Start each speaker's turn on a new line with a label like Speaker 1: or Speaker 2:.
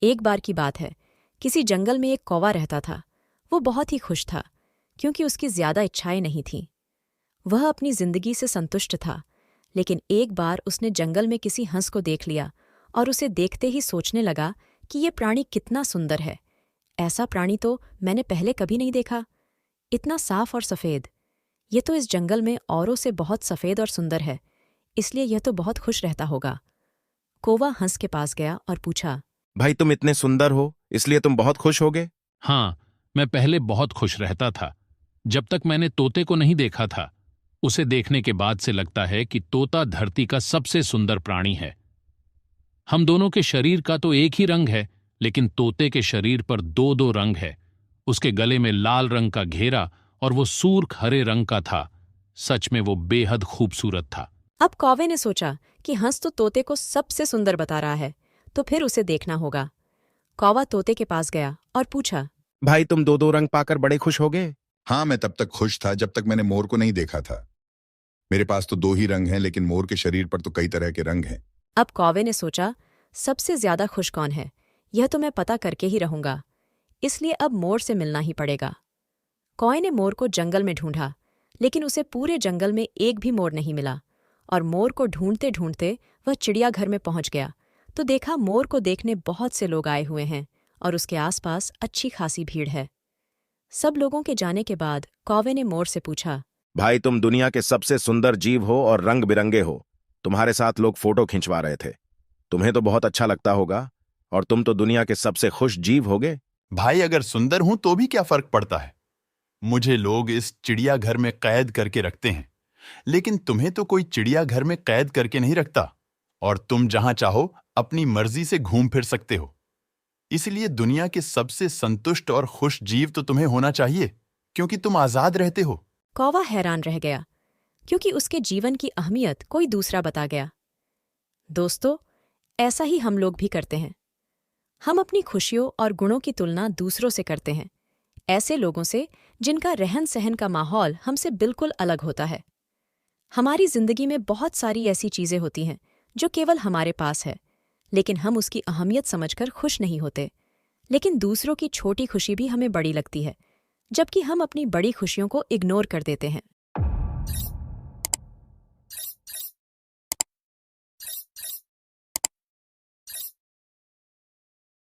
Speaker 1: एक बार की बात है, किसी जंगल में एक कौवा रहता था। वो बहुत ही खुश था, क्योंकि उसकी ज्यादा इच्छाएं नहीं थीं। वह अपनी जिंदगी से संतुष्ट था, लेकिन एक बार उसने जंगल में किसी हंस को देख लिया और उसे देखते ही सोचने लगा कि ये प्राणी कितना सुंदर है। ऐसा प्राणी तो मैंने पहले कभी नहीं देखा। इतना साफ और सफ़ेद। ये तो इस जंगल में औरों से बहुत सफ़ेद और सुंदर है, इसलिए यह तो बहुत खुश रहता होगा। कौवा हंस के पास गया और पूछा,
Speaker 2: भाई तुम इतने सुंदर हो, इसलिए तुम बहुत खुश होगे?
Speaker 3: हाँ, मैं पहले बहुत खुश रहता था, जब तक मैंने तोते को नहीं देखा था। उसे देखने के बाद से लगता है कि तोता धरती का सबसे सुंदर प्राणी है। हम दोनों के शरीर का तो एक ही रंग है, लेकिन तोते के शरीर पर दो दो रंग है। उसके गले में लाल रंग का घेरा और वो सूर्ख हरे रंग का था। सच में वो बेहद खूबसूरत था।
Speaker 1: अब कौवे ने सोचा कि हंस तो तोते को सबसे सुंदर बता रहा है, तो फिर उसे देखना होगा। कौवा तोते के पास गया और पूछा,
Speaker 2: भाई तुम दो दो रंग पाकर बड़े खुश होगे?
Speaker 4: हाँ, मैं तब तक खुश था जब तक मैंने मोर को नहीं देखा था। मेरे पास तो दो ही रंग हैं, लेकिन मोर के शरीर पर तो कई तरह के रंग हैं।
Speaker 1: अब कौवे ने सोचा, सबसे ज्यादा खुश कौन है, यह तो मैं पता करके ही रहूंगा। इसलिए अब मोर से मिलना ही पड़ेगा। कौवे ने मोर को जंगल में ढूंढा, लेकिन उसे पूरे जंगल में एक भी मोर नहीं मिला। और मोर को ढूंढते ढूंढते वह चिड़ियाघर में पहुंच गया, तो देखा मोर को देखने बहुत से लोग आए हुए हैं और उसके आसपास अच्छी खासी भीड़ है। सब लोगों के जाने के बाद कौवे ने मोर से पूछा,
Speaker 2: भाई तुम दुनिया के सबसे सुंदर जीव हो और रंग बिरंगे हो। तुम्हारे साथ लोग फोटो खिंचवा रहे थे। तुम्हें तो बहुत अच्छा लगता होगा, और तुम तो दुनिया के सबसे खुश जीव होगे।
Speaker 5: भाई, अगर सुंदर हूं तो भी क्या फर्क पड़ता है। मुझे लोग इस चिड़ियाघर में कैद करके रखते हैं, लेकिन तुम्हें तो कोई चिड़ियाघर में कैद करके नहीं रखता, और तुम जहां चाहो अपनी मर्जी से घूम फिर सकते हो। इसलिए दुनिया के सबसे संतुष्ट और खुश जीव तो तुम्हें होना चाहिए, क्योंकि तुम आजाद रहते हो।
Speaker 1: कौवा हैरान रह गया, क्योंकि उसके जीवन की अहमियत कोई दूसरा बता गया। दोस्तों, ऐसा ही हम लोग भी करते हैं। हम अपनी खुशियों और गुणों की तुलना दूसरों से करते हैं, ऐसे लोगों से जिनका रहन सहन का माहौल हमसे बिल्कुल अलग होता है। हमारी जिंदगी में बहुत सारी ऐसी चीजें होती हैं जो केवल हमारे पास है, लेकिन हम उसकी अहमियत समझकर खुश नहीं होते। लेकिन दूसरों की छोटी खुशी भी हमें बड़ी लगती है, जबकि हम अपनी बड़ी खुशियों को इग्नोर कर देते हैं।